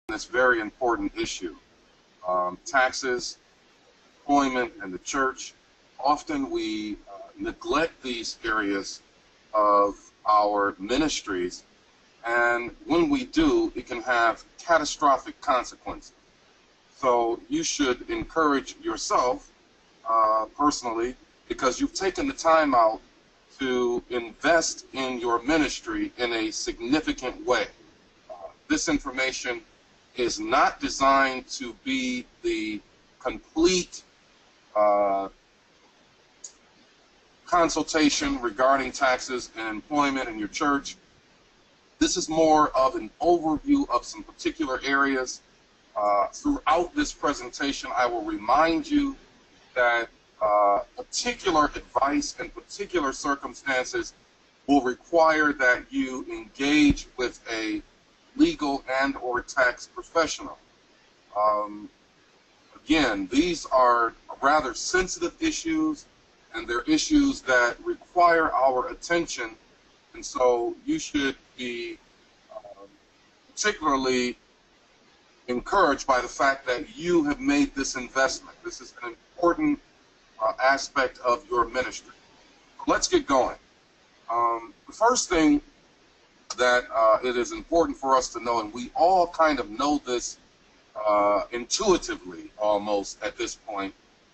this very important issue. Taxes, employment, and the church. Often we neglect these areas of our ministries, and when we do, it can have catastrophic consequences. So you should encourage yourself personally, because you've taken the time out to invest in your ministry in a significant way. This information is not designed to be the complete consultation regarding taxes and employment in your church. This is more of an overview of some particular areas. Throughout this presentation, I will remind you that particular advice and particular circumstances will require that you engage with a legal and or tax professional. Again, these are rather sensitive issues, and they're issues that require our attention, and so you should be particularly encouraged by the fact that you have made this investment. This is an important aspect of your ministry. Let's get going. The first thing that it is important for us to know, and we all kind of know this intuitively almost at this point,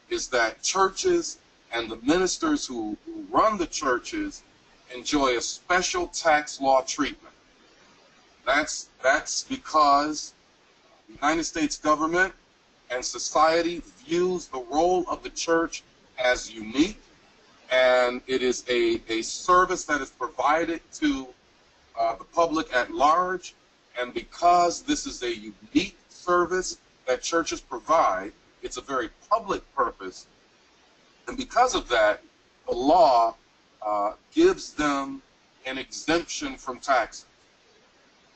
is that churches and the ministers who run the churches enjoy a special tax law treatment. That's because the United States government and society views the role of the church as unique, and it is a service that is provided to the public at large, and because this is a unique service that churches provide, it's a very public purpose, and because of that, the law gives them an exemption from taxes.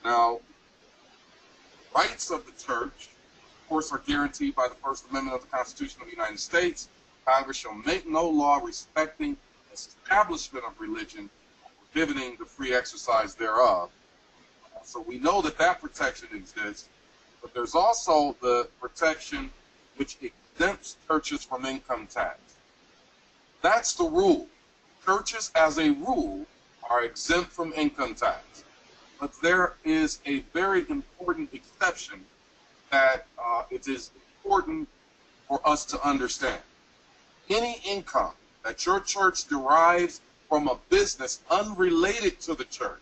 Now, rights of the church, of course, are guaranteed by the First Amendment of the Constitution of the United States. Congress shall make no law respecting the establishment of religion, prohibiting the free exercise thereof. So we know that that protection exists, but there's also the protection which exempts churches from income tax. That's the rule. Churches, as a rule, are exempt from income tax. But there is a very important exception that it is important for us to understand. Any income that your church derives from a business unrelated to the church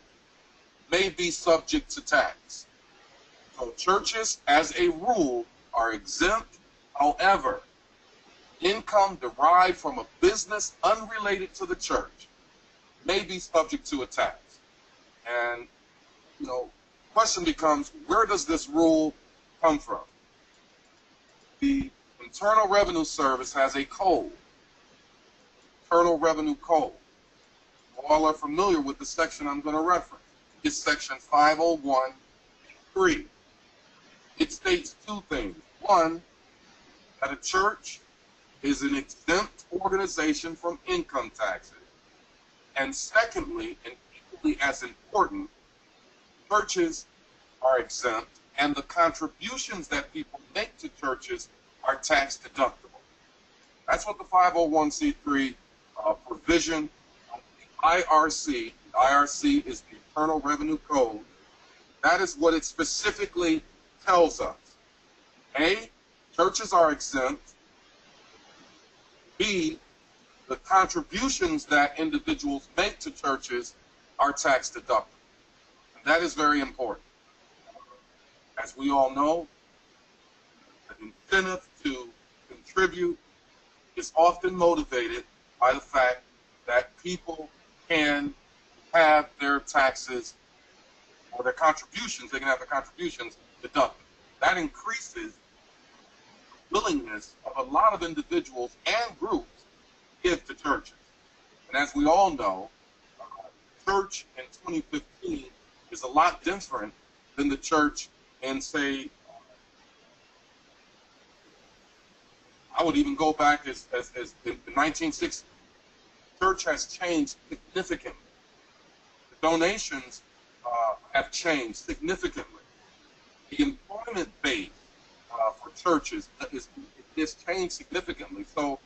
may be subject to tax. So churches, as a rule, are exempt. However, income derived from a business unrelated to the church may be subject to a tax. And, you know, the question becomes, where does this rule come from? The Internal Revenue Service has a code, Internal Revenue Code. You all are familiar with the section I'm going to reference. It's section 501(3). It states two things. One, that a church is an exempt organization from income taxes. And secondly, and equally as important, churches are exempt, and the contributions that people make to churches are tax deductible. That's what the 501c3 provision of the IRC, the IRC is the Internal Revenue Code, that is what it specifically tells us. A, churches are exempt. B, the contributions that individuals make to churches are tax deductible. And that is very important. As we all know, the incentive to contribute is often motivated by the fact that people can have their taxes or their contributions, they can have their contributions deducted. That increases the willingness of a lot of individuals and groups to give to churches. And as we all know, church in 2015 is a lot different than the church in, say, I would even go back as in the 1960s. Church has changed significantly. The donations have changed significantly. The employment churches is changed significantly. So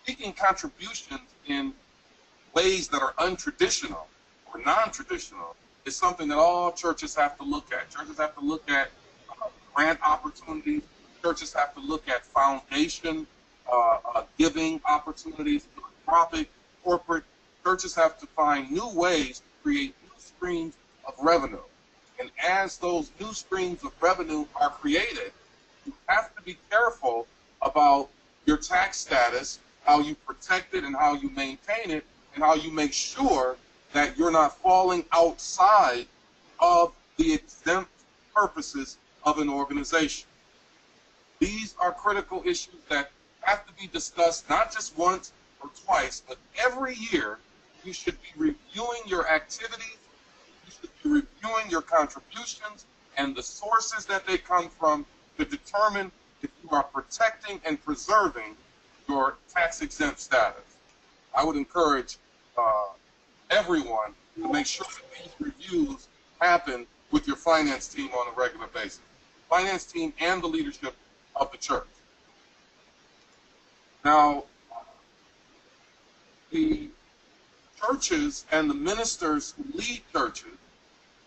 seeking contributions in ways that are untraditional or non-traditional is something that all churches have to look at. Churches have to look at grant opportunities. Churches have to look at foundation giving opportunities, philanthropic, corporate. Churches have to find new ways to create new streams of revenue. And as those new streams of revenue are created, you have to be careful about your tax status, how you protect it and how you maintain it, and how you make sure that you're not falling outside of the exempt purposes of an organization. These are critical issues that have to be discussed not just once or twice, but every year. You should be reviewing your activities, you should be reviewing your contributions and the sources that they come from to determine if you are protecting and preserving your tax-exempt status. I would encourage everyone to make sure that these reviews happen with your finance team on a regular basis. Finance team and the leadership of the church. Now, the churches and the ministers who lead churches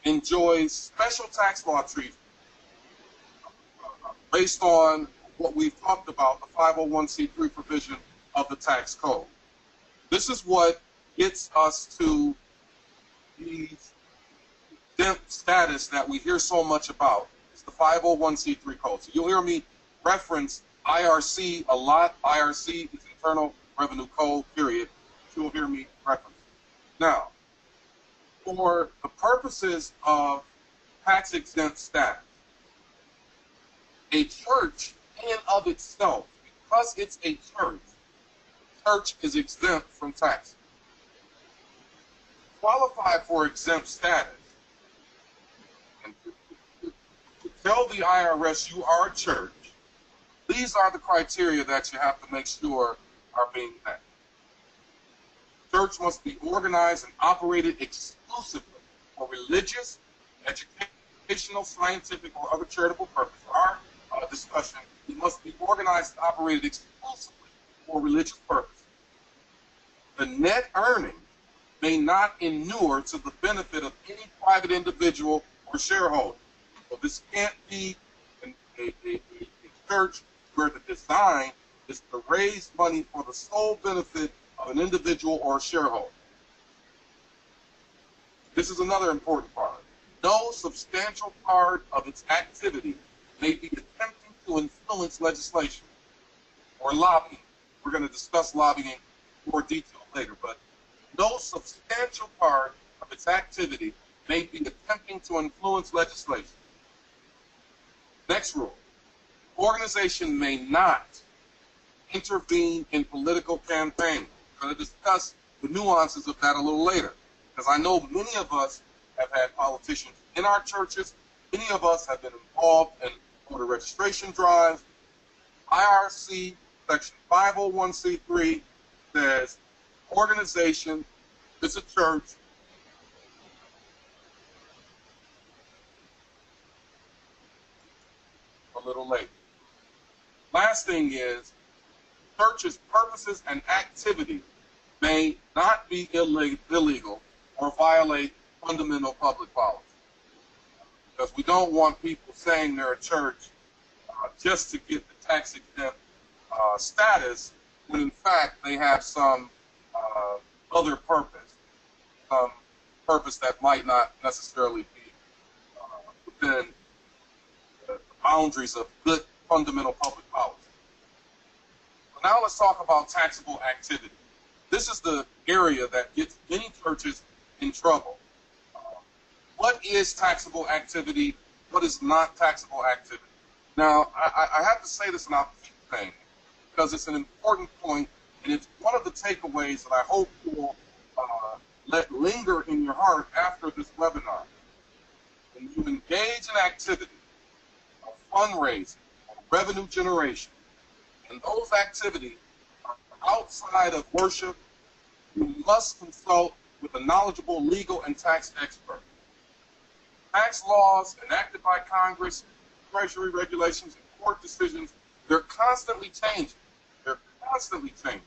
enjoy special tax law treatment based on what we've talked about, the 501c3 provision of the tax code. This is what gets us to the exempt status that we hear so much about. It's the 501c3 code. So you'll hear me reference IRC a lot. IRC is Internal Revenue Code, period. You'll hear me reference. Now, for the purposes of tax-exempt status, a church in and of itself, because it's a church is exempt from taxes. To qualify for exempt status, and to tell the IRS you are a church, these are the criteria that you have to make sure are being met. Church must be organized and operated exclusively for religious, educational, scientific, or other charitable purposes. Our discussion, it must be organized and operated exclusively for religious purposes. The net earnings may not inure to the benefit of any private individual or shareholder. So this can't be a church where the design is to raise money for the sole benefit of an individual or a shareholder. This is another important part. No substantial part of its activity may be attempting to influence legislation or lobbying. We're going to discuss lobbying in more detail later, but no substantial part of its activity may be attempting to influence legislation. Next rule. Organization may not intervene in political campaigns. We're going to discuss the nuances of that a little later, because I know many of us have had politicians in our churches. Many of us have been involved in voter registration drives. IRC section 501c3 says organization is a church a little later. Last thing is, churches' purposes and activities may not be illegal or violate fundamental public policy. Because we don't want people saying they're a church just to get the tax-exempt status, when in fact they have some other purpose, some purpose that might not necessarily be within the boundaries of good fundamental public policy. So now let's talk about taxable activity. This is the area that gets many churches in trouble. What is taxable activity? What is not taxable activity? Now, I have to say this, and I'll keep saying it, because it's an important point, and it's one of the takeaways that I hope you will let linger in your heart after this webinar. When you engage in activity of fundraising, of revenue generation, and those activities are outside of worship, you must consult with a knowledgeable legal and tax expert. Tax laws enacted by Congress, Treasury regulations, and court decisions, they're constantly changing. They're constantly changing.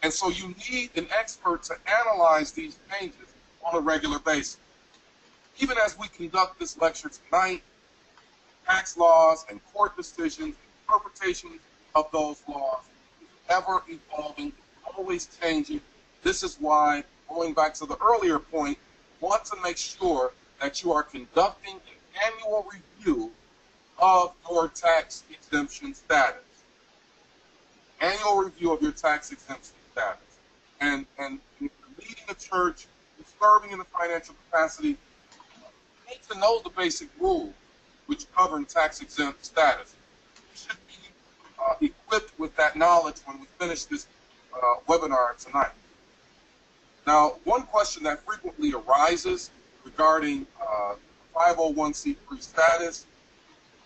And so you need an expert to analyze these changes on a regular basis. Even as we conduct this lecture tonight, tax laws and court decisions, interpretations of those laws, ever evolving, always changing. This is why, going back to the earlier point, you want to make sure that you are conducting an annual review of your tax exemption status. Annual review of your tax exemption status. And if you're leading a church, you're serving in a financial capacity, you need to know the basic rules which govern tax exempt status. You should be equipped with that knowledge when we finish this webinar tonight. Now, one question that frequently arises regarding 501c3 status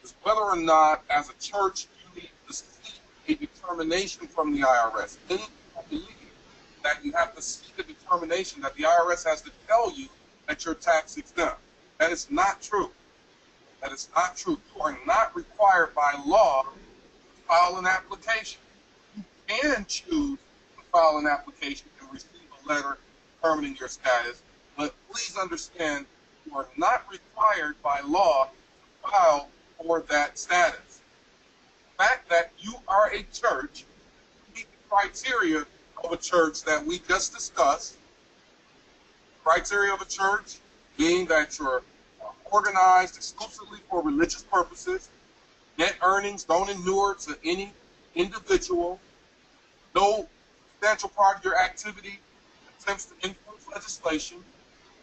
is whether or not, as a church, you need to seek a determination from the IRS. Many people believe that you have to seek a determination, that the IRS has to tell you that you're tax exempt. That is not true. That is not true. You are not required by law to file an application. You can choose to file an application and receive a letter determining your status, but please understand you are not required by law to file for that status. The fact that you are a church, you meet the criteria of a church that we just discussed. Criteria of a church being that you're organized exclusively for religious purposes, net earnings don't inure to any individual, no substantial part of your activity attempts to influence legislation,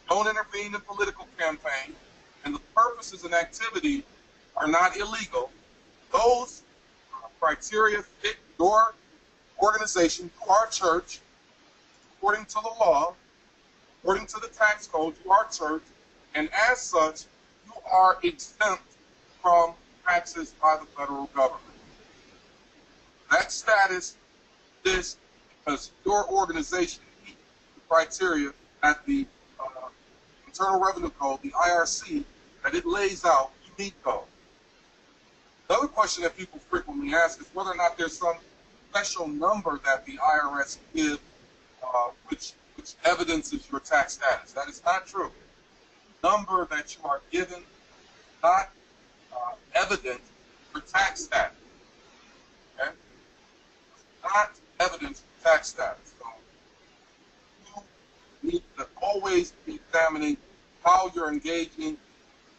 don't intervene in political campaigns, and the purposes and activity are not illegal. Those criteria fit your organization, our church, according to the law, according to the tax code, to our church, and as such, you are exempt from taxes by the federal government. That status is because your organization meets the criteria at the Internal Revenue Code, the IRC, that it lays out. You meet those. The other question that people frequently ask is whether or not there's some special number that the IRS gives which evidences your tax status. That is not true. The number that you are given is not evidence for tax status. Okay? It's not evidence for tax status. So you need to always be examining how you're engaging,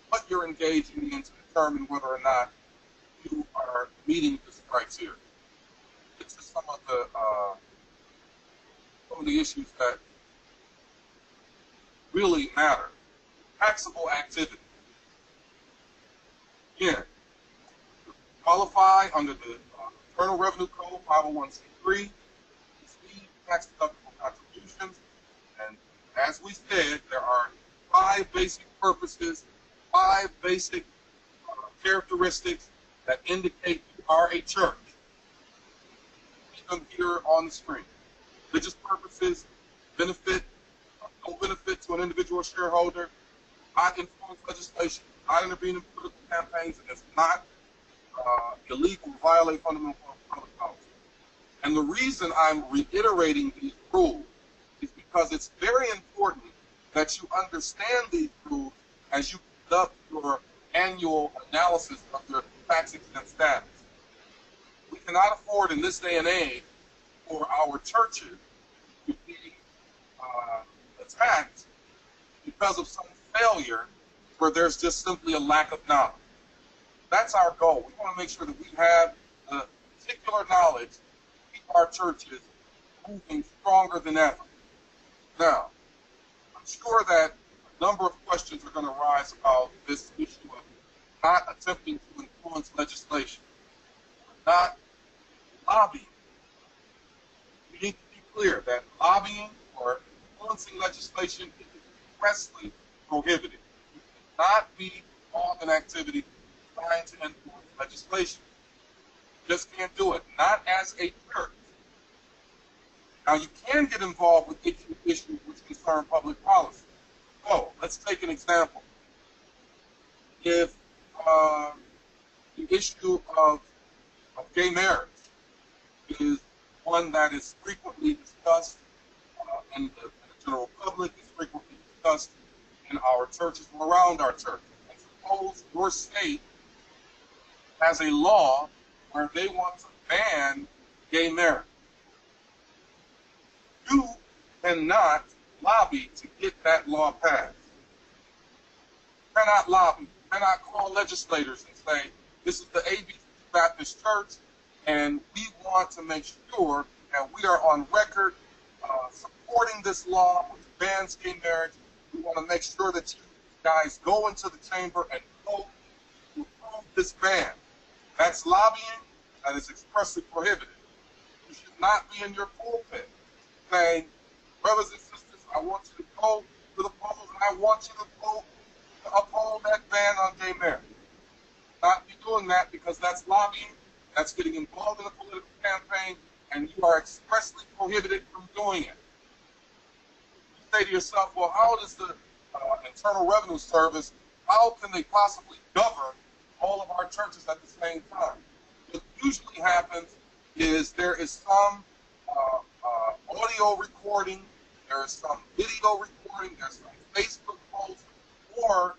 what you're engaging in to determine whether or not you are meeting this criteria. This is some of the issues that really matter. Taxable activity. Again, qualify under the Internal Revenue Code 501c3, receive tax deductible contributions, and as we said, there are 5 basic purposes, 5 basic characteristics that indicate you are a church. See them here on the screen. Religious purposes, benefit, no benefit to an individual shareholder, not influence legislation, not intervene in political campaigns, and it's not illegal to violate fundamental public policy. And the reason I'm reiterating these rules is because it's very important that you understand these rules as you conduct your annual analysis of your tax exempt status. We cannot afford in this day and age for our churches to be attacked because of some failure where there's just simply a lack of knowledge. That's our goal. We want to make sure that we have the particular knowledge to keep our churches moving stronger than ever. Now, I'm sure that a number of questions are going to arise about this issue of not attempting to influence legislation, not lobbying. We need to be clear that lobbying or influencing legislation is expressly prohibited. It cannot be all an activity trying to influence legislation. You just can't do it. Not as a church. Now, you can get involved with issues which concern public policy. So, let's take an example. If the the issue of gay marriage is one that is frequently discussed in the general public, is frequently discussed in our churches or around our churches. And suppose your state has a law where they want to ban gay marriage. You cannot lobby to get that law passed. You cannot lobby. You cannot call legislators and say, this is the ABC Baptist Church, and we want to make sure that we are on record supporting this law which bans gay marriage. We want to make sure that you guys go into the chamber and vote to approve this ban. That's lobbying that is expressly prohibited. You should not be in your pulpit saying, brothers and sisters, I want you to go to the polls and I want you to vote to uphold that ban on gay marriage. Not be doing that, because that's lobbying, that's getting involved in a political campaign, and you are expressly prohibited from doing it. You say to yourself, well, how does the Internal Revenue Service, how can they possibly govern all of our churches at the same time? What usually happens is there is some audio recording, there is some video recording, there's some Facebook post, or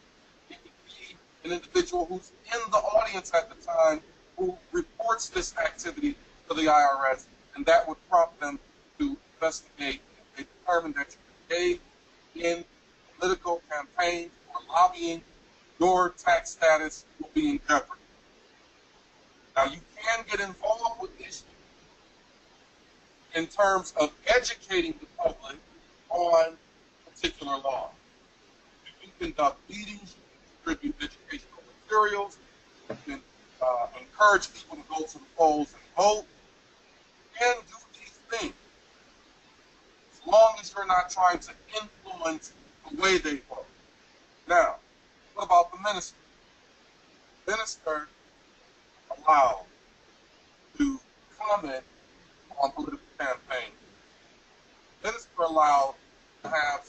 it could be an individual who's in the audience at the time who reports this activity to the IRS, and that would prompt them to investigate. If they determine that you engage in political campaigns or lobbying, your tax status will be in jeopardy. Now, you can get involved with this in terms of educating the public on particular laws. You can conduct meetings, you can distribute educational materials, you can encourage people to go to the polls and vote, and do these things, as long as you're not trying to influence the way they vote. Now, what about the minister? The minister allowed to comment on political campaigns. The minister allowed to have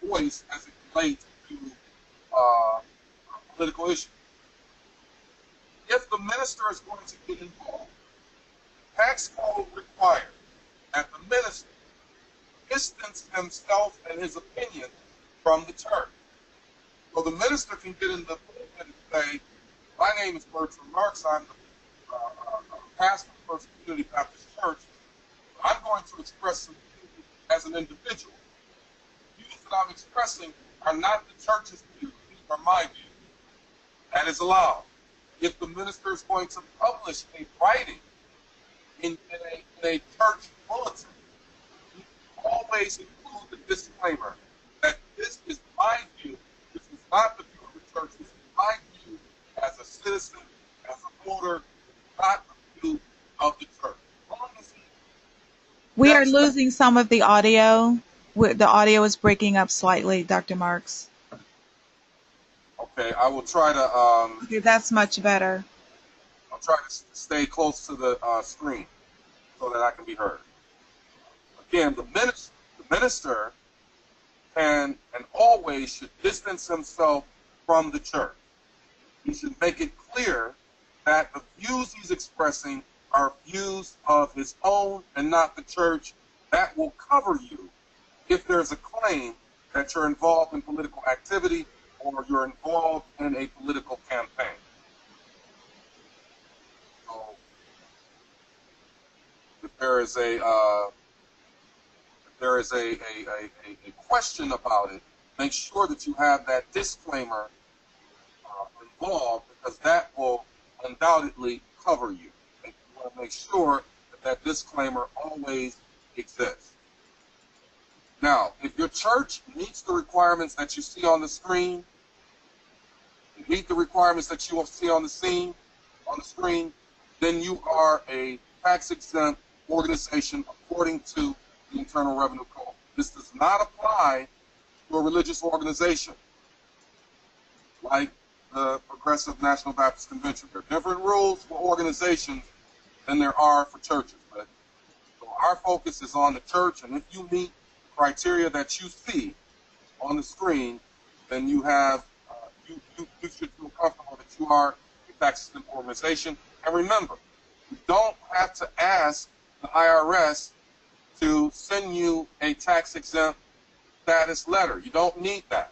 voice as it relates to political issues. If the minister is going to get involved, the tax code requires that the minister distance himself and his opinion from the church. So the minister can get in the pulpit and say, my name is Bertram Marks, I'm the pastor of First Community Baptist Church. I'm going to express some views as an individual. The views that I'm expressing are not the church's views, these are my views. That is allowed. If the minister is going to publish a writing in a church bulletin, you always include the disclaimer that this is my view, this is not the view of the church, this is my view as a citizen, as a voter, not the view of the church. We are losing some of the audio. The audio is breaking up slightly, Dr. Marks. Okay, I will try to... okay, that's much better. I'll try to stay close to the screen so that I can be heard. Again, the minister can and always should distance himself from the church. He should make it clear that the views he's expressing are views of his own and not the church. That will cover you if there's a claim that you're involved in political activity or you're involved in a political campaign. So if there is a question about it, make sure that you have that disclaimer involved, because that will undoubtedly cover you. And you want to make sure that that disclaimer always exists. Now, if your church meets the requirements that you see on the screen, meet the requirements that you will see on the screen, then you are a tax-exempt organization according to the Internal Revenue Code. This does not apply to a religious organization like the Progressive National Baptist Convention. There are different rules for organizations than there are for churches. But so our focus is on the church, and if you meet the criteria that you see on the screen, then you have you should feel comfortable that you are a tax exempt organization. And remember, you don't have to ask the IRS to send you a tax exempt status letter. You don't need that.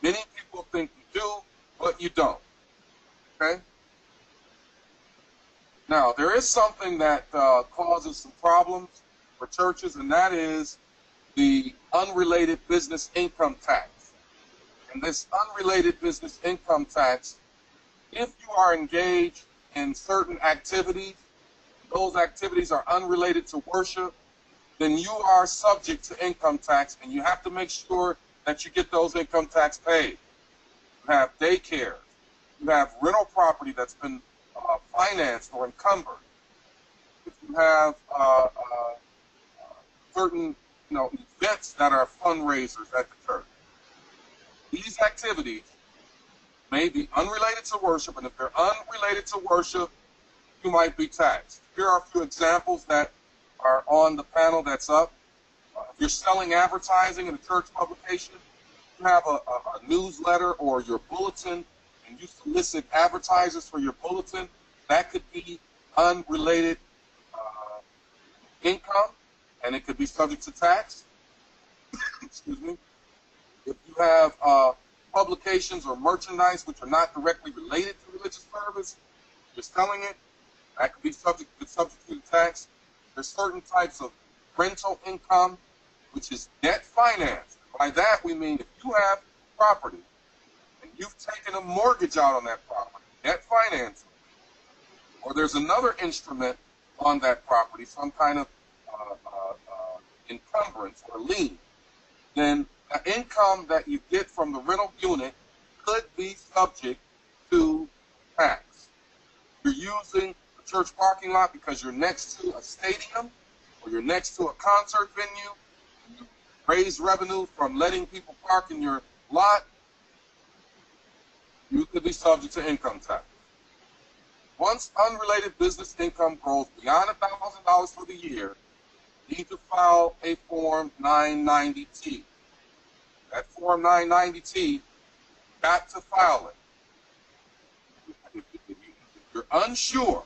Many people think you do, but you don't. Okay? Now, there is something that causes some problems for churches, and that is the unrelated business income tax. And this unrelated business income tax, if you are engaged in certain activities, those activities are unrelated to worship, then you are subject to income tax, and you have to make sure that you get those income tax paid. You have daycare, you have rental property that's been financed or encumbered. If you have certain events that are fundraisers at the church, these activities may be unrelated to worship, and if they're unrelated to worship, you might be taxed. Here are a few examples that are on the panel that's up. If you're selling advertising in a church publication, you have a newsletter or your bulletin, and you solicit advertisers for your bulletin, that could be unrelated income, and it could be subject to tax. Excuse me. If you have publications or merchandise which are not directly related to religious service, you're selling it, that could be subject to tax. There's certain types of rental income, which is debt financed. By that we mean if you have property and you've taken a mortgage out on that property, debt financing, or there's another instrument on that property, some kind of encumbrance or lien, then the income that you get from the rental unit could be subject to tax. You're using a church parking lot because you're next to a stadium or you're next to a concert venue, and you raise revenue from letting people park in your lot, you could be subject to income tax. Once unrelated business income grows beyond $1,000 for the year, you need to file a Form 990-T. That Form 990-T, you've got to file it. If you're unsure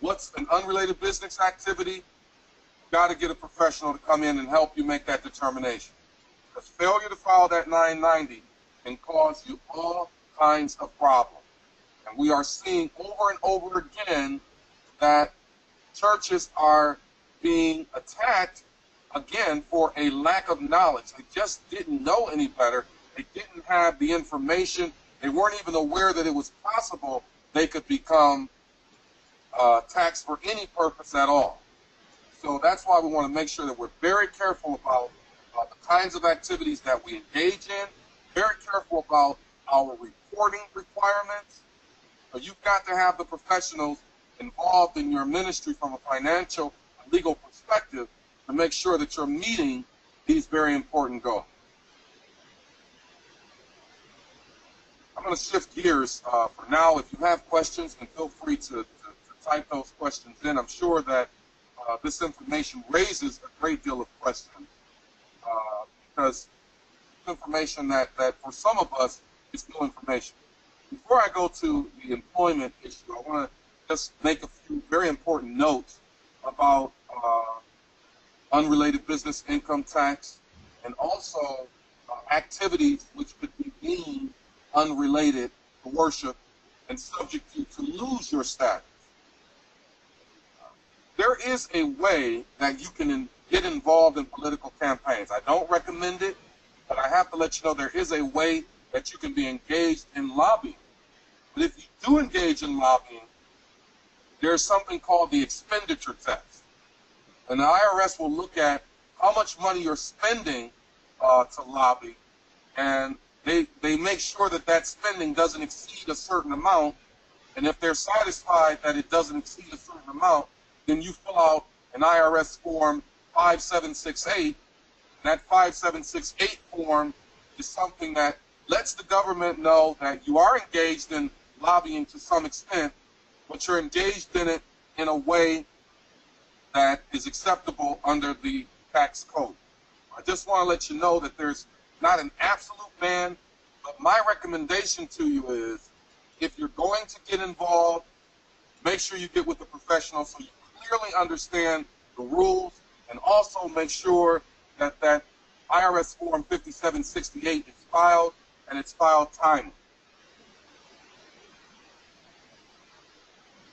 what's an unrelated business activity, you've got to get a professional to come in and help you make that determination. Because failure to file that 990 can cause you all kinds of problems. And we are seeing over and over again that churches are being attacked, again, for a lack of knowledge. They just didn't know any better. They didn't have the information. They weren't even aware that it was possible they could become taxed for any purpose at all. So that's why we want to make sure that we're very careful about the kinds of activities that we engage in, very careful about our reporting requirements. So you've got to have the professionals involved in your ministry from a financial and legal perspective to make sure that you're meeting these very important goals. I'm going to shift gears for now. If you have questions, then feel free to type those questions in. I'm sure that this information raises a great deal of questions because it's information that for some of us is new information. Before I go to the employment issue, I want to just make a few very important notes about unrelated business income tax and also activities which could be deemed unrelated to worship and subject you to lose your status. There is a way that you can get involved in political campaigns. I don't recommend it, but I have to let you know there is a way that you can be engaged in lobbying. But if you do engage in lobbying, there's something called the expenditure test. And the IRS will look at how much money you're spending to lobby, and they make sure that that spending doesn't exceed a certain amount. And if they're satisfied that it doesn't exceed a certain amount, then you fill out an IRS form 5768. And that 5768 form is something that lets the government know that you are engaged in lobbying to some extent, but you're engaged in it in a way that is acceptable under the tax code. I just want to let you know that there's not an absolute ban, but my recommendation to you is if you're going to get involved, make sure you get with a professional so you clearly understand the rules, and also make sure that that IRS Form 5768 is filed, and it's filed timely.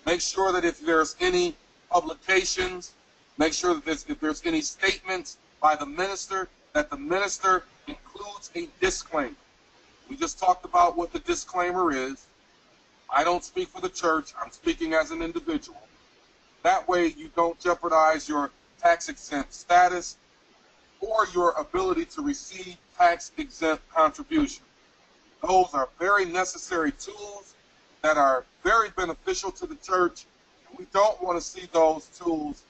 Make sure that if there's any publications, make sure that if there's any statements by the minister, that the minister includes a disclaimer. We just talked about what the disclaimer is. I don't speak for the church. I'm speaking as an individual. That way you don't jeopardize your tax-exempt status or your ability to receive tax-exempt contributions. Those are very necessary tools that are very beneficial to the church. And we don't want to see those tools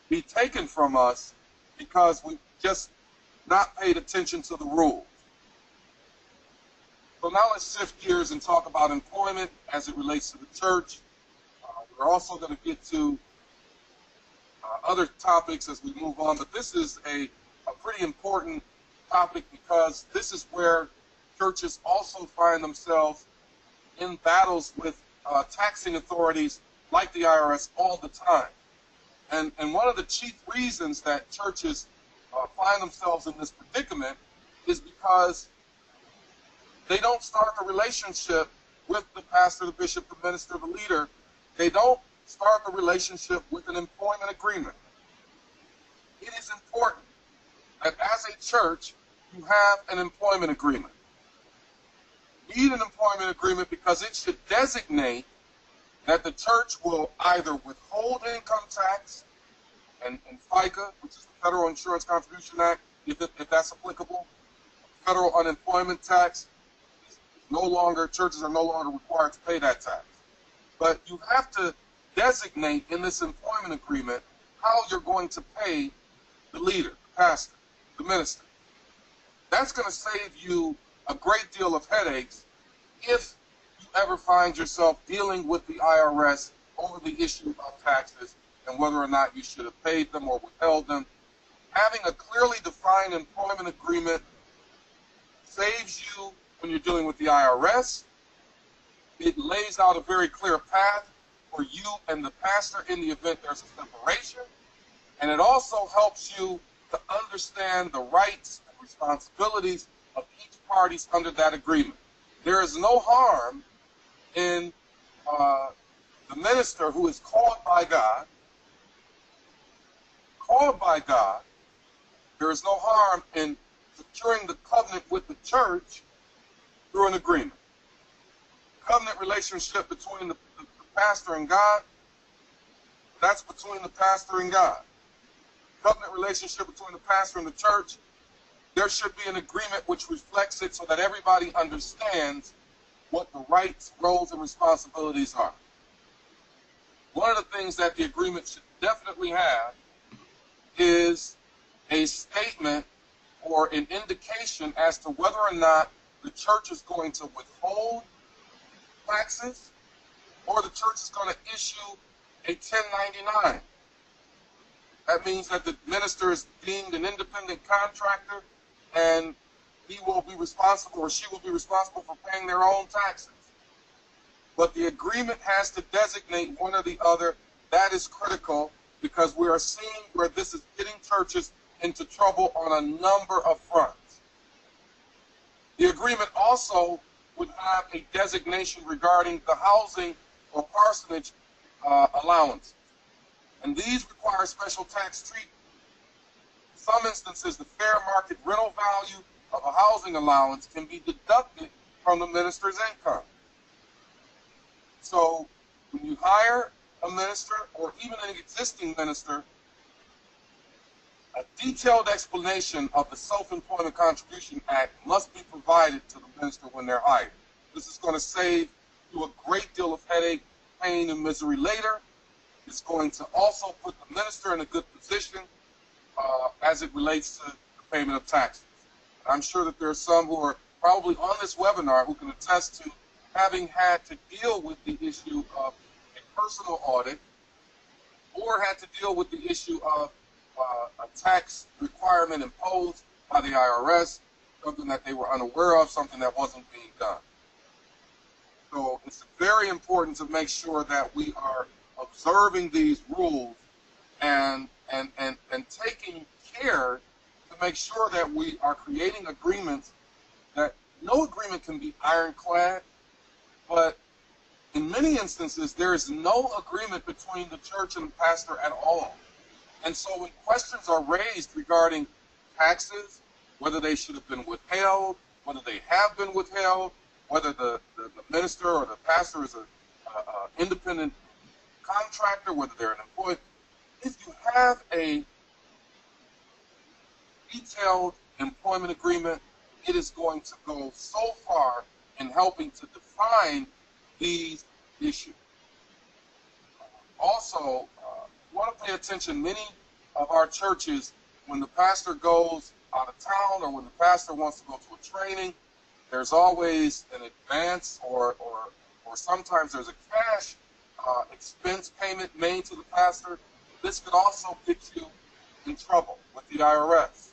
be taken from us because we just not paid attention to the rules. So now let's shift gears and talk about employment as it relates to the church. We're also going to get to other topics as we move on, but this is a pretty important topic because this is where churches also find themselves in battles with taxing authorities like the IRS all the time. And one of the chief reasons that churches find themselves in this predicament is because they don't start the relationship with the pastor, the bishop, the minister, the leader. They don't start the relationship with an employment agreement. It is important that as a church, you have an employment agreement. You need an employment agreement because it should designate that the church will either withhold income tax and FICA, which is the Federal Insurance Contribution Act, if that's applicable. Federal unemployment tax, churches are no longer required to pay that tax. But you have to designate in this employment agreement how you're going to pay the leader, the pastor, the minister. That's going to save you a great deal of headaches if you ever find yourself dealing with the IRS over the issue of taxes and whether or not you should have paid them or withheld them. Having a clearly defined employment agreement saves you when you're dealing with the IRS. It lays out a very clear path for you and the pastor in the event there's a separation. And it also helps you to understand the rights and responsibilities of each party under that agreement. There is no harm in the minister who is called by God. There is no harm in securing the covenant with the church through an agreement. Covenant relationship between the pastor and God, that's between the pastor and God. Covenant relationship between the pastor and the church, there should be an agreement which reflects it so that everybody understands what the rights, roles, and responsibilities are. One of the things that the agreement should definitely have is a statement or an indication as to whether or not the church is going to withhold taxes or the church is going to issue a 1099. That means that the minister is deemed an independent contractor and he will be responsible or she will be responsible for paying their own taxes. But the agreement has to designate one or the other. That is critical because we are seeing where this is getting churches into trouble on a number of fronts. The agreement also would have a designation regarding the housing or parsonage allowance. And these require special tax treatment. In some instances, the fair market rental value of a housing allowance can be deducted from the minister's income. So when you hire a minister or even an existing minister, a detailed explanation of the Self-Employment Contribution Act must be provided to the minister when they're hired. This is going to save you a great deal of headache, pain, and misery later. It's going to also put the minister in a good position as it relates to the payment of taxes. I'm sure that there are some who are probably on this webinar who can attest to having had to deal with the issue of a personal audit or had to deal with the issue of a tax requirement imposed by the IRS, something that they were unaware of, something that wasn't being done. So it's very important to make sure that we are observing these rules and taking care to make sure that we are creating agreements that no agreement can be ironclad, but in many instances there is no agreement between the church and the pastor at all. And so when questions are raised regarding taxes, whether they should have been withheld, whether they have been withheld, whether the minister or the pastor is an independent contractor, whether they're an employee, if you have a detailed employment agreement, it is going to go so far in helping to define these issues. Also, you want to pay attention, many of our churches, when the pastor goes out of town or when the pastor wants to go to a training, there's always an advance or sometimes there's a cash expense payment made to the pastor. This could also get you in trouble with the IRS.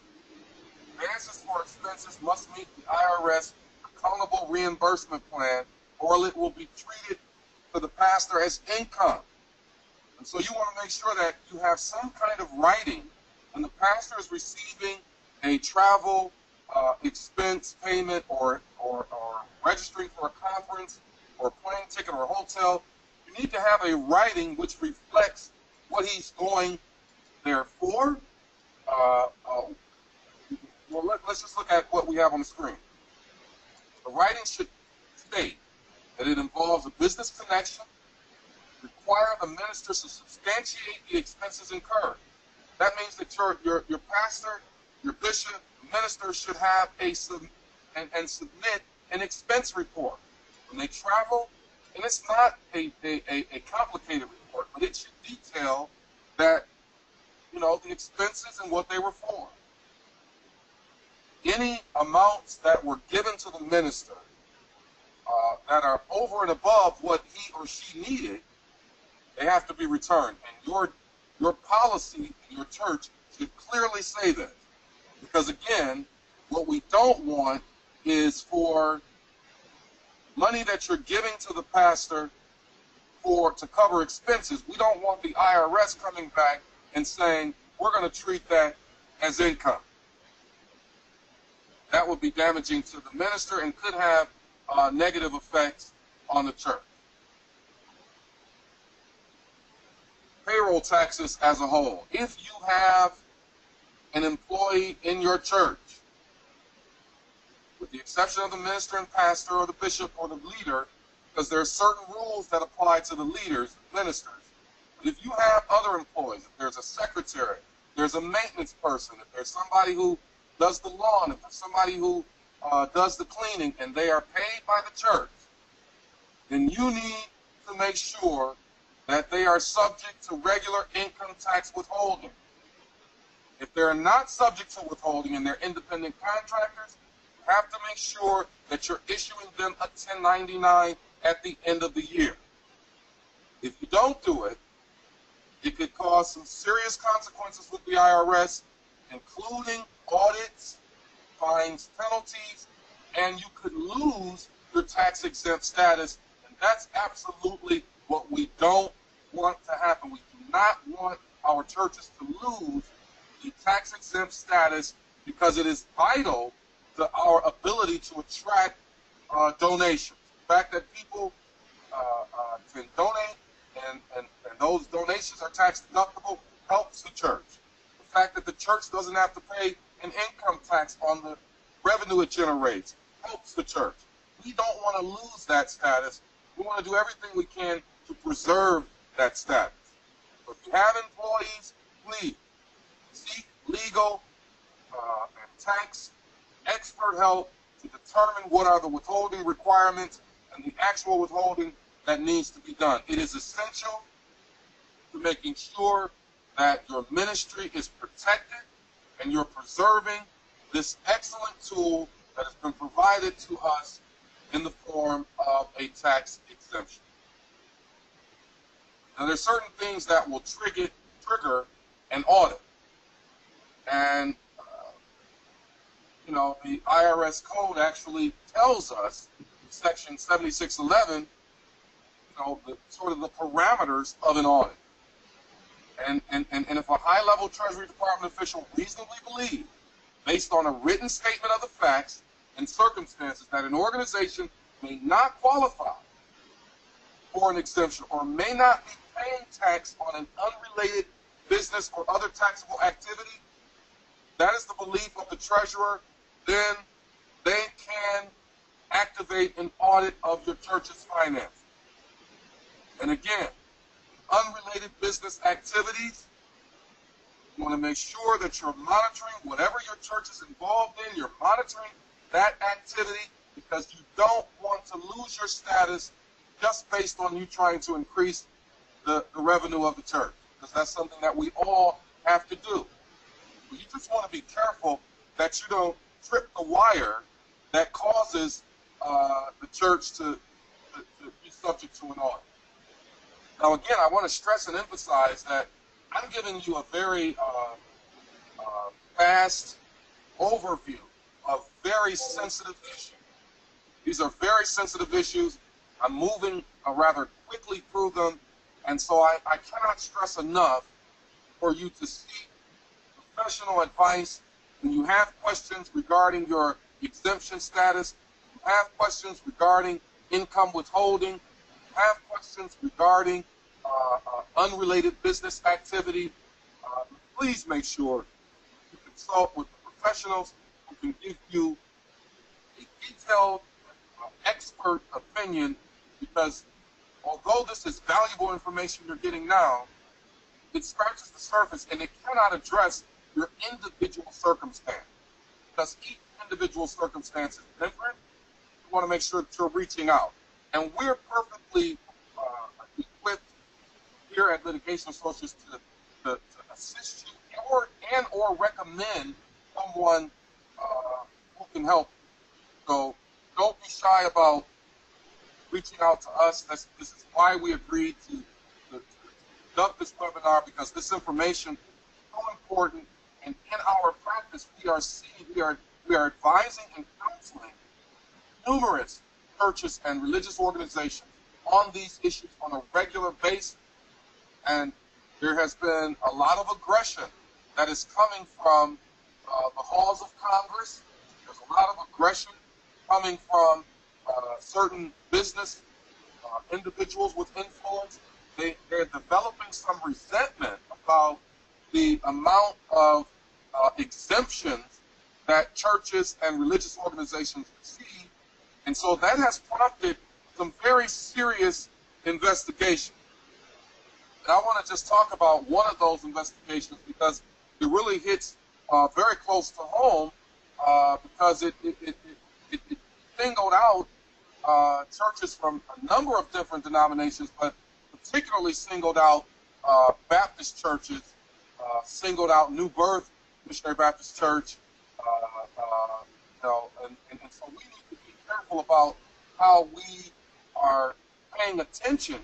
Advances for expenses must meet the IRS accountable reimbursement plan, or it will be treated for the pastor as income. And so you want to make sure that you have some kind of writing when the pastor is receiving a travel expense payment or registering for a conference or a plane ticket or a hotel. You need to have a writing which reflects what he's going there for. Well, let's just look at what we have on the screen. The writing should state that it involves a business connection, require the minister to substantiate the expenses incurred. That means that your pastor, your bishop, minister should have and submit an expense report when they travel. And it's not a complicated report, but it should detail that, the expenses and what they were for. Any amounts that were given to the minister that are over and above what he or she needed, they have to be returned. And your policy in your church should clearly say that. Because again, what we don't want is for money that you're giving to the pastor to cover expenses. We don't want the IRS coming back and saying, we're going to treat that as income. That would be damaging to the minister and could have negative effects on the church. Payroll taxes as a whole. If you have an employee in your church, with the exception of the minister and pastor or the bishop or the leader, because there are certain rules that apply to the leaders, ministers. But if you have other employees, if there's a secretary, there's a maintenance person, if there's somebody who does the lawn, if there's somebody who does the cleaning, and they are paid by the church, then you need to make sure that they are subject to regular income tax withholding. If they're not subject to withholding and they're independent contractors, you have to make sure that you're issuing them a 1099 at the end of the year. If you don't do it, it could cause some serious consequences with the IRS, including audits, fines, penalties, and you could lose your tax-exempt status. And that's absolutely what we don't want to happen. We do not want our churches to lose the tax-exempt status because it is vital to our ability to attract donations. The fact that people can donate and those donations are tax deductible helps the church. The fact that the church doesn't have to pay an income tax on the revenue it generates helps the church. We don't want to lose that status. We want to do everything we can to preserve that status. So if you have employees, please seek legal and tax expert help to determine what are the withholding requirements and the actual withholding that needs to be done. It is essential to making sure that your ministry is protected and you're preserving this excellent tool that has been provided to us in the form of a tax exemption. Now, there's certain things that will trigger an audit. And, the IRS code actually tells us, Section 7611, sort of the parameters of an audit. And if a high-level Treasury Department official reasonably believes, based on a written statement of the facts and circumstances, that an organization may not qualify for an exemption or may not be paying tax on an unrelated business or other taxable activity, that is the belief of the treasurer, then they can activate an audit of your church's finances. And again, unrelated business activities, you want to make sure that you're monitoring whatever your church is involved in, you're monitoring that activity, because you don't want to lose your status just based on you trying to increase the revenue of the church, because that's something that we all have to do. But you just want to be careful that you don't trip the wire that causes the church to be subject to an audit. Now, again, I want to stress and emphasize that I'm giving you a very fast overview of very sensitive issues. These are very sensitive issues. I'm moving rather quickly through them, and so I cannot stress enough for you to seek professional advice when you have questions regarding your exemption status, you have questions regarding income withholding, you have questions regarding unrelated business activity. Please make sure you consult with the professionals who can give you a detailed, expert opinion, because although this is valuable information you're getting now, it scratches the surface and it cannot address your individual circumstance, because each individual circumstance is different. You want to make sure that you're reaching out. And we're perfectly equipped here at Litigation Associates to assist you or recommend someone who can help. So don't be shy about reaching out to us. This is why we agreed to conduct this webinar, because this information is so important. And in our practice, we are advising and counseling numerous churches and religious organizations on these issues on a regular basis. And there has been a lot of aggression that is coming from the halls of Congress. There's a lot of aggression coming from certain business individuals with influence. They're developing some resentment about the amount of exemptions that churches and religious organizations receive. And so that has prompted some very serious investigation. And I want to just talk about one of those investigations, because it really hits very close to home, because it singled out churches from a number of different denominations, but particularly singled out Baptist churches, singled out New Birth Missionary Baptist Church, and so we need to be careful about how we are paying attention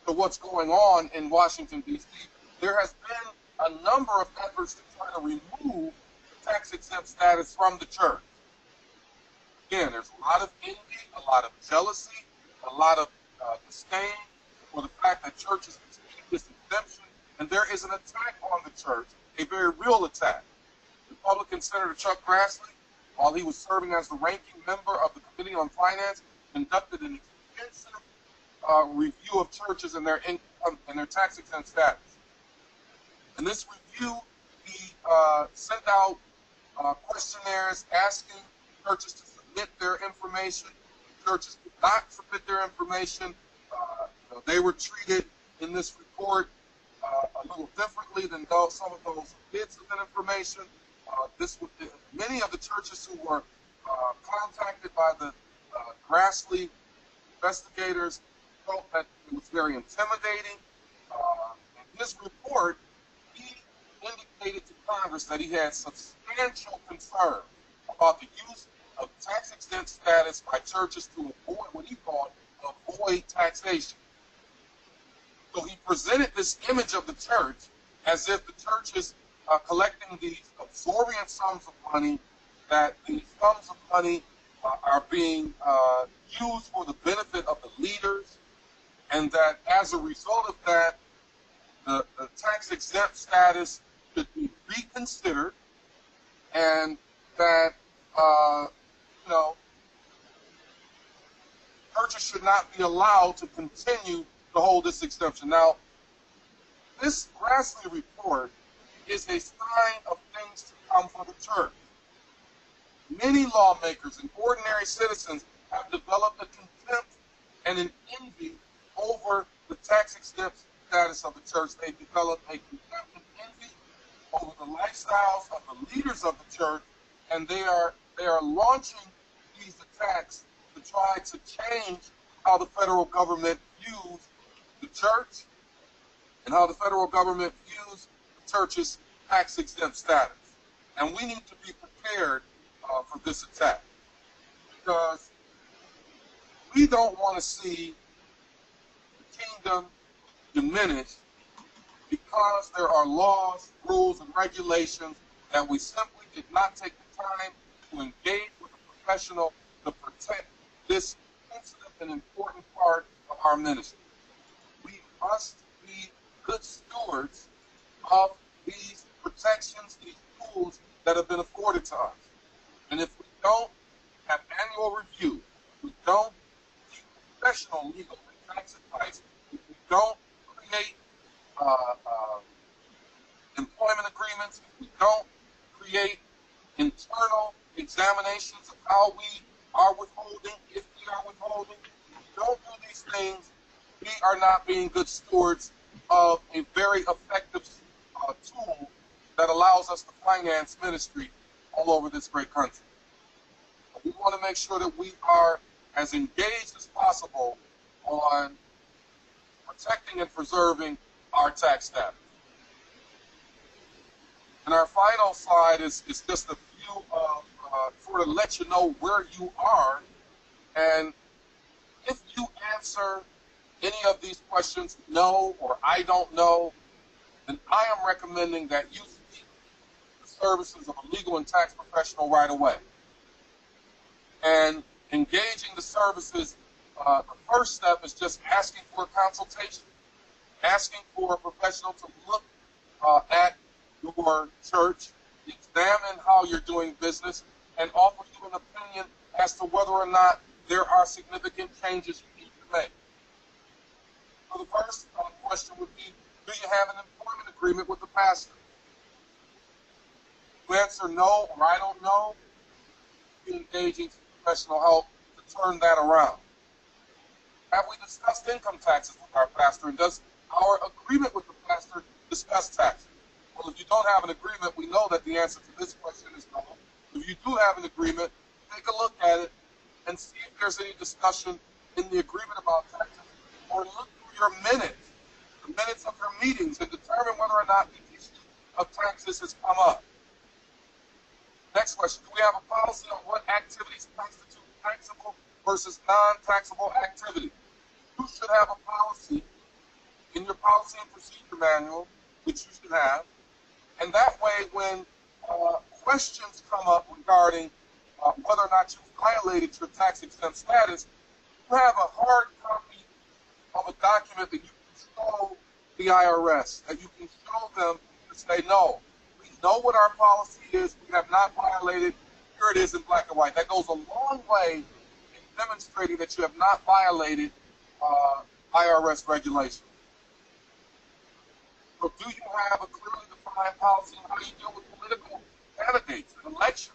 to what's going on in Washington, D.C. There has been a number of efforts to try to remove tax-exempt status from the church. Again, there's a lot of envy, a lot of jealousy, a lot of disdain for the fact that churches receive this exemption, and there is an attack on the church, a very real attack. Republican Senator Chuck Grassley, while he was serving as the ranking member of the Committee on Finance, conducted an extensive review of churches and their income and their tax-exempt status. In this review, he sent out questionnaires asking churches to submit their information. Churches did not submit their information. They were treated in this report a little differently than some of those who did submit information. Many of the churches who were contacted by the Grassley investigators felt that it was very intimidating. In his report, he indicated to Congress that he had substantial concern about the use of tax-exempt status by churches to avoid what he called avoid taxation. So he presented this image of the church as if the church is collecting these exorbitant sums of money, that these sums of money are being used for the benefit of the leaders, and that as a result of that, the tax-exempt status should be reconsidered, and that, you know, churches should not be allowed to continue to hold this exemption. Now, this Grassley report is a sign of things to come for the church. Many lawmakers and ordinary citizens have developed a contempt and an envy over the tax-exempt status of the church. They've developed a contempt and envy over the lifestyles of the leaders of the church, and they are launching these attacks to try to change how the federal government views the church and how the federal government views the church's tax-exempt status. And we need to be prepared for this attack, because we don't want to see the kingdom diminish because there are laws, rules, and regulations that we simply did not take the time to engage with a professional to protect this sensitive and important part of our ministry. We must be good stewards of these protections, these tools that have been afforded to us. And if we don't have annual review, if we don't seek professional legal and tax advice, if we don't create employment agreements, if we don't create internal examinations of how we are withholding, if we are withholding, if we don't do these things, we are not being good stewards of a very effective tool that allows us to finance ministry all over this great country. We want to make sure that we are as engaged as possible on protecting and preserving our tax status. And our final slide is just a few of, sort of let you know where you are. And if you answer any of these questions, no, or I don't know, then I am recommending that you seek the services of a legal and tax professional right away. And engaging the services, the first step is just asking for a consultation, asking for a professional to look at your church, examine how you're doing business, and offer you an opinion as to whether or not there are significant changes you need to make. So the first question would be, do you have an employment agreement with the pastor? If you answer no or I don't know, be engaging professional help to turn that around. Have we discussed income taxes with our pastor, and does our agreement with the pastor discuss taxes? Well, if you don't have an agreement, we know that the answer to this question is no. If you do have an agreement, take a look at it and see if there's any discussion in the agreement about taxes, or look through your minutes, the minutes of your meetings, and determine whether or not the issue of taxes has come up. Next question, do we have a policy on what activities constitute taxable versus non-taxable activity? You should have a policy in your policy and procedure manual, which you should have, and that way when questions come up regarding whether or not you violated your tax-exempt status, you have a hard copy of a document that you can show the IRS, that you can show them to say, no, we know what our policy is, we have not violated, here it is in black and white. That goes a long way in demonstrating that you have not violated IRS regulations. So do you have a clearly defined policy on how you deal with political candidates in elections?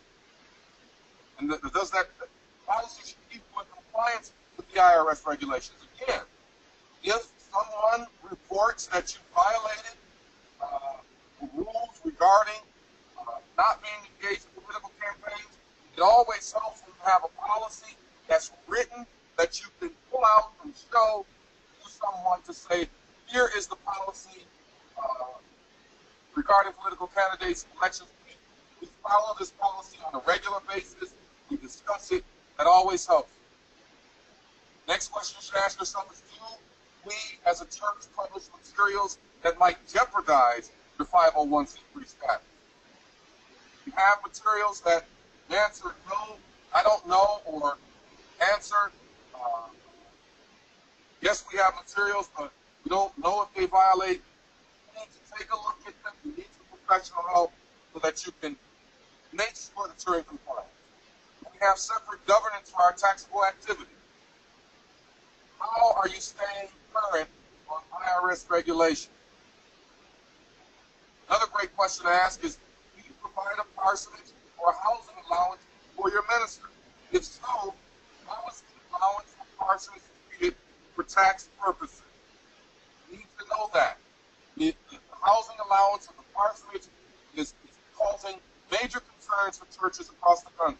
And does that policy should keep you in compliance with the IRS regulations? Again, if someone reports that you violated the rules regarding not being engaged in political campaigns, it always helps when you have a policy that's written that you can pull out and show to someone to say, here is the policy regarding political candidates and elections. We follow this policy on a regular basis. We discuss it. That always helps. Next question you should ask yourself is, do we as a church publish materials that might jeopardize your 501c3 status? You have materials that answer no, I don't know, or answer Yes, we have materials, but we don't know if they violate. You need to take a look at them. You need some professional help so that you can make sure that you're in compliance. We have separate governance for our taxable activity. How are you staying current on IRS regulations? Another great question to ask is, do you provide a parsonage or a housing allowance for your minister? If so, how is the allowance for parsonage treated for tax purposes? You need to know that. The housing allowance of the parsonage is causing major concerns for churches across the country.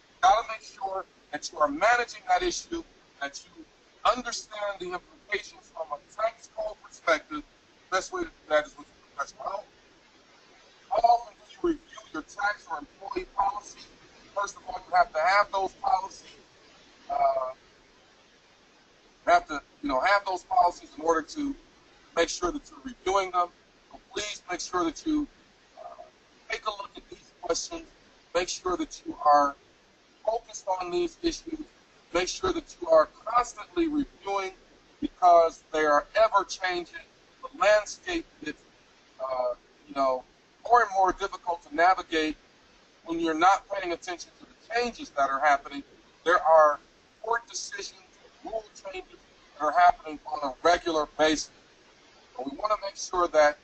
You've got to make sure that you are managing that issue, that you understand the implications from a tax code perspective. The best way to do that is with professional help. How often do you review your tax or employee policy? First of all, you have to have those policies. You have to, have those policies in order to make sure that you're reviewing them. So please make sure that you take a look at these questions. Make sure that you are focused on these issues. Make sure that you are constantly reviewing because they are ever changing. The landscape is, more and more difficult to navigate when you're not paying attention to the changes that are happening. There are court decisions, rule changes that are happening on a regular basis. And we want to make sure that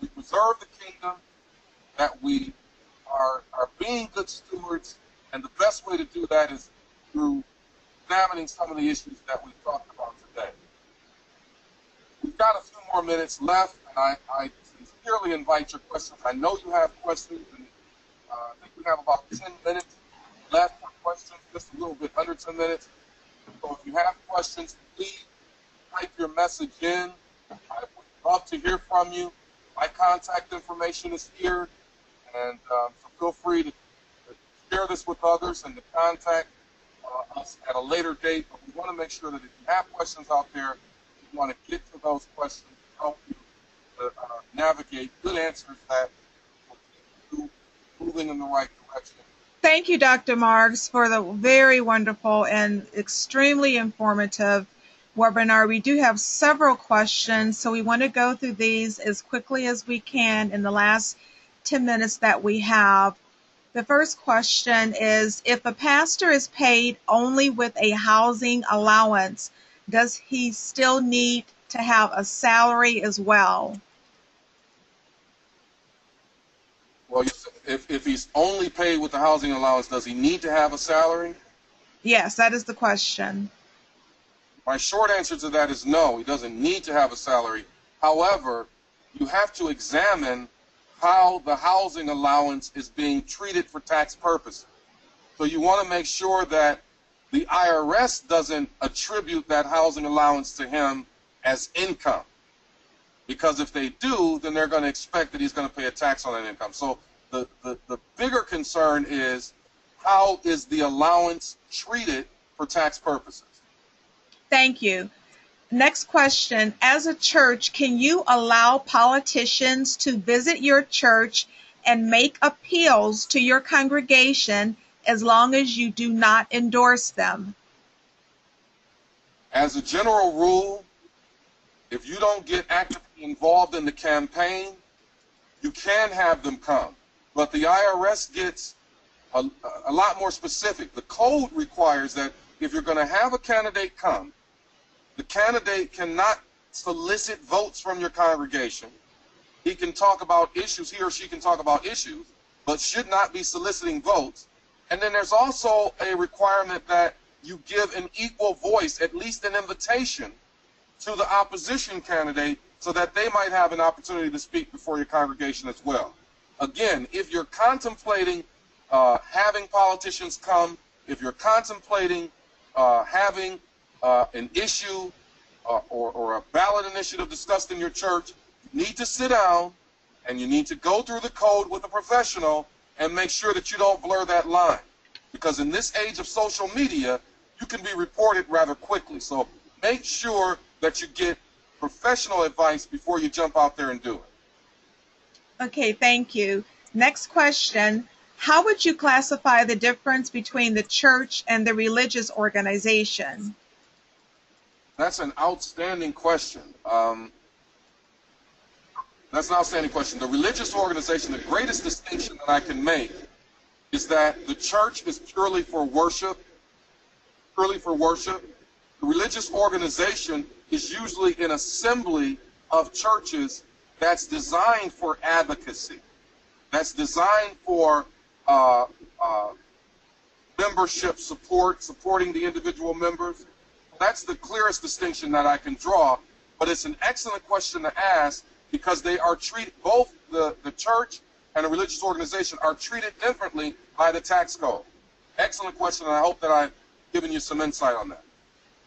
we preserve the kingdom, that we are being good stewards, and the best way to do that is through examining some of the issues that we've talked about today. We've got a few more minutes left, and I sincerely invite your questions. I know you have questions, and I think we have about 10 minutes left for questions, just a little bit under 10 minutes. So if you have questions, please type your message in. I would love to hear from you. My contact information is here, and so feel free to share this with others and to contact us at a later date. But we want to make sure that if you have questions out there, we want to get to those questions to help you to navigate good answers that will keep you moving in the right direction. Thank you, Dr. Marks, for the very wonderful and extremely informative webinar. We do have several questions, so we want to go through these as quickly as we can in the last 10 minutes that we have. The first question is, if a pastor is paid only with a housing allowance, does he still need to have a salary as well? Well, if he's only paid with the housing allowance, does he need to have a salary? Yes, that is the question. My short answer to that is no, he doesn't need to have a salary. However, you have to examine how the housing allowance is being treated for tax purposes. So you want to make sure that the IRS doesn't attribute that housing allowance to him as income. Because if they do, then they're going to expect that he's going to pay a tax on that income. So the bigger concern is, how is the allowance treated for tax purposes? Thank you. Next question. As a church, can you allow politicians to visit your church and make appeals to your congregation as long as you do not endorse them? As a general rule, if you don't get actively involved in the campaign, you can have them come. But the IRS gets a lot more specific. The code requires that if you're going to have a candidate come, the candidate cannot solicit votes from your congregation. He can talk about issues, he or she can talk about issues, but should not be soliciting votes. And then there's also a requirement that you give an equal voice, at least an invitation, to the opposition candidate so that they might have an opportunity to speak before your congregation as well. Again, if you're contemplating having politicians come, if you're contemplating having an issue or a ballot initiative discussed in your church, you need to sit down and you need to go through the code with a professional and make sure that you don't blur that line. Because in this age of social media, you can be reported rather quickly. So make sure that you get professional advice before you jump out there and do it. Okay, thank you. Next question. How would you classify the difference between the church and the religious organization? That's an outstanding question. That's an outstanding question. The religious organization, the greatest distinction that I can make is that the church is purely for worship, purely for worship. The religious organization is usually an assembly of churches that's designed for advocacy, that's designed for membership support, supporting the individual members. That's the clearest distinction that I can draw, but it's an excellent question to ask because they are treated, both the church and a religious organization are treated differently by the tax code. Excellent question, and I hope that I've given you some insight on that.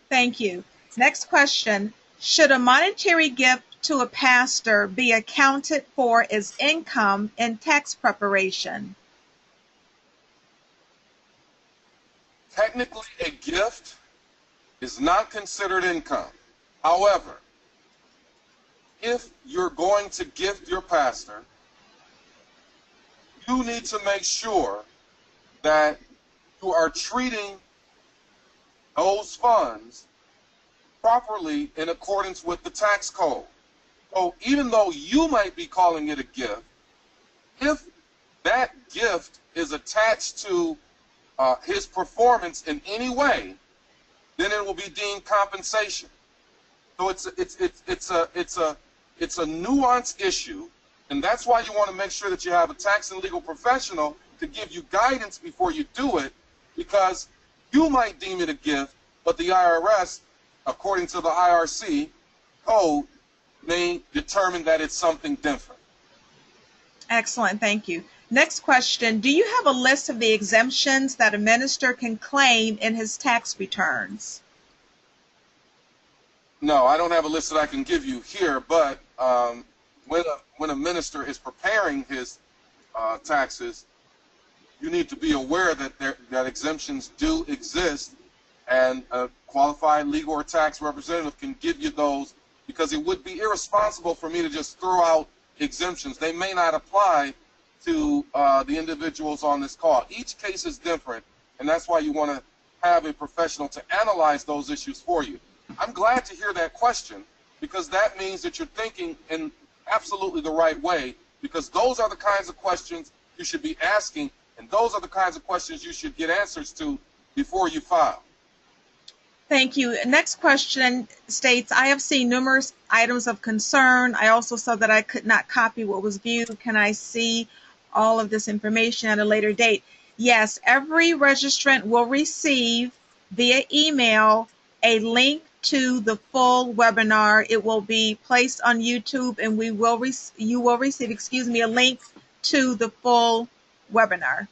Thank you. Next question. Should a monetary gift to a pastor be accounted for as income in tax preparation? Technically, a gift is not considered income. However, if you're going to gift your pastor, you need to make sure that you are treating those funds properly in accordance with the tax code. So even though you might be calling it a gift, if that gift is attached to his performance in any way, then it will be deemed compensation. So it's a nuanced issue, and that's why you want to make sure that you have a tax and legal professional to give you guidance before you do it, because you might deem it a gift, but the IRS, according to the IRC code, may determine that it's something different. Excellent, thank you. Next question, do you have a list of the exemptions that a minister can claim in his tax returns? No, I don't have a list that I can give you here, but when a minister is preparing his taxes, you need to be aware that that exemptions do exist, and a qualified legal or tax representative can give you those, because it would be irresponsible for me to just throw out exemptions. They may not apply to the individuals on this call. Each case is different, and that's why you want to have a professional to analyze those issues for you. I'm glad to hear that question, because that means that you're thinking in absolutely the right way, because those are the kinds of questions you should be asking, and those are the kinds of questions you should get answers to before you file. Thank you. Next question states, I have seen numerous items of concern. I also saw that I could not copy what was viewed. Can I see all of this information at a later date? Yes, every registrant will receive via email a link to the full webinar. It will be placed on YouTube, and you will receive, a link to the full webinar.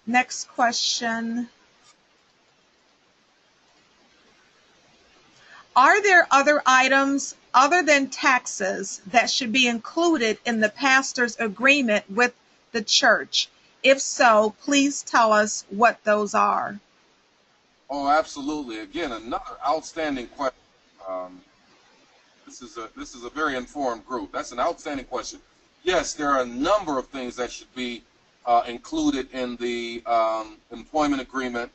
Next question. Are there other items other than taxes that should be included in the pastor's agreement with the church? If so, please tell us what those are. Oh, absolutely. Again, another outstanding question. This is a very informed group. That's an outstanding question. Yes, there are a number of things that should be included in the employment agreement,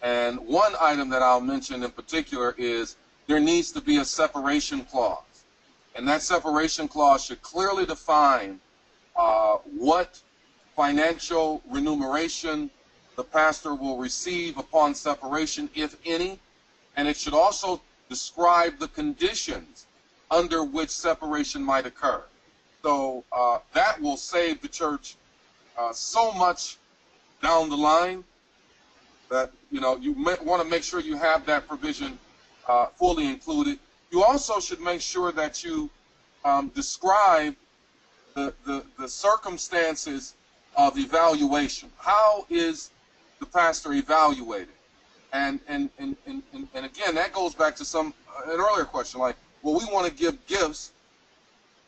and one item that I'll mention in particular is there needs to be a separation clause, and that separation clause should clearly define what financial remuneration the pastor will receive upon separation, if any, and it should also describe the conditions under which separation might occur. So that will save the church so much down the line that you want to make sure you have that provision fully included. You also should make sure that you describe the circumstances of evaluation. How is the pastor evaluated? And again, that goes back to an earlier question, like, well, we want to give gifts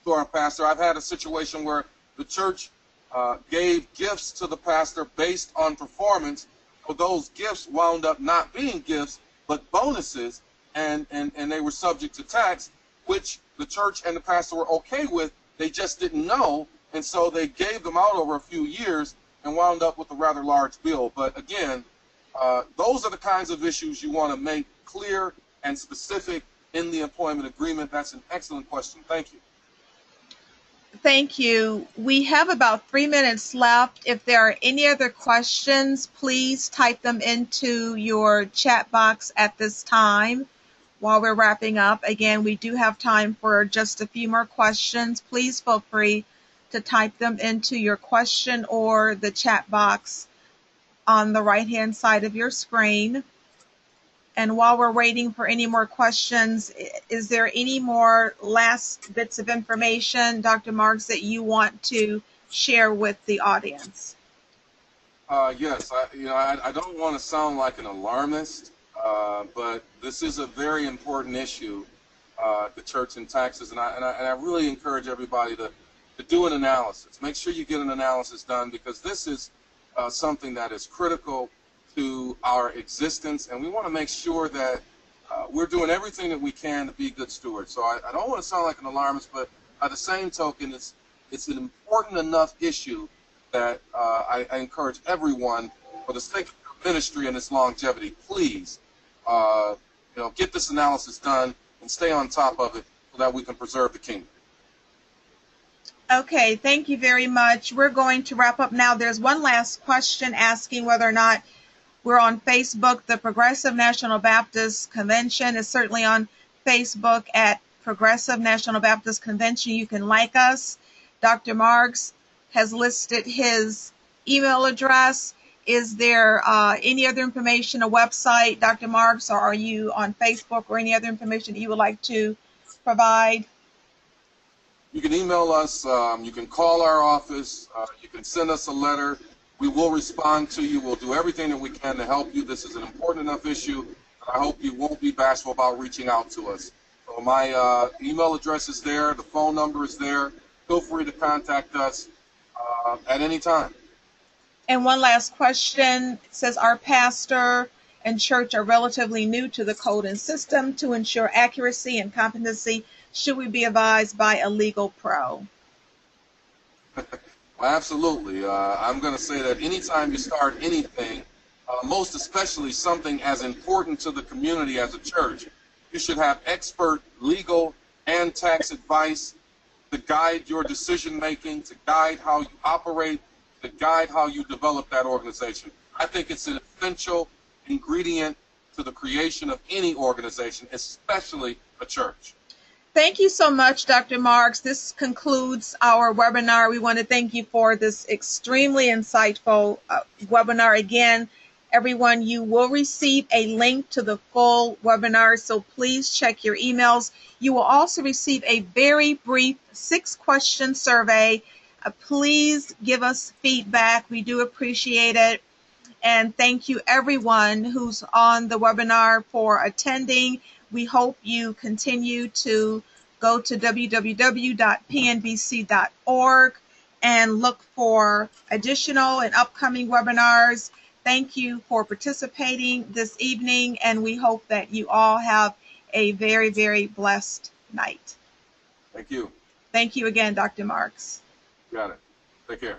to our pastor. I've had a situation where the church gave gifts to the pastor based on performance, but those gifts wound up not being gifts, but bonuses, and they were subject to tax, which the church and the pastor were okay with. They just didn't know, and so they gave them out over a few years and wound up with a rather large bill. But again, Those are the kinds of issues you want to make clear and specific in the employment agreement. That's an excellent question. Thank you. Thank you. We have about 3 minutes left. If there are any other questions, please type them into your chat box at this time while we're wrapping up. Again, we do have time for just a few more questions. Please feel free to type them into your question or the chat box on the right-hand side of your screen. And while we're waiting for any more questions, is there any more last bits of information, Dr. Marks, that you want to share with the audience? Yes, I don't want to sound like an alarmist, but this is a very important issue, the church and taxes, and I really encourage everybody to do an analysis. Make sure you get an analysis done, because this is something that is critical to our existence, and we want to make sure that we're doing everything that we can to be good stewards. So I don't want to sound like an alarmist, but by the same token, it's an important enough issue that I encourage everyone, for the sake of your ministry and its longevity, please, get this analysis done and stay on top of it so that we can preserve the kingdom. Okay, thank you very much. We're going to wrap up now. There's one last question asking whether or not we're on Facebook. The Progressive National Baptist Convention is certainly on Facebook at Progressive National Baptist Convention. You can like us. Dr. Marks has listed his email address. Is there any other information, a website, Dr. Marks, or are you on Facebook, or any other information that you would like to provide? You can email us. You can call our office. You can send us a letter. We will respond to you. We'll do everything that we can to help you. This is an important enough issue. I hope you won't be bashful about reaching out to us. So my email address is there. The phone number is there. Feel free to contact us at any time. And one last question. It says, our pastor and church are relatively new to the code and system. To ensure accuracy and competency, should we be advised by a legal pro? Absolutely. I'm going to say that anytime you start anything, most especially something as important to the community as a church, you should have expert legal and tax advice to guide your decision making, to guide how you operate, to guide how you develop that organization. I think it's an essential ingredient to the creation of any organization, especially a church. Thank you so much, Dr. Marks. This concludes our webinar. We want to thank you for this extremely insightful webinar. Again, everyone, you will receive a link to the full webinar, so please check your emails. You will also receive a very brief 6-question survey. Please give us feedback. We do appreciate it. And thank you, everyone who's on the webinar, for attending. We hope you continue to go to www.pnbc.org and look for additional and upcoming webinars. Thank you for participating this evening, and we hope that you all have a very, very blessed night. Thank you. Thank you again, Dr. Marks. Got it. Take care.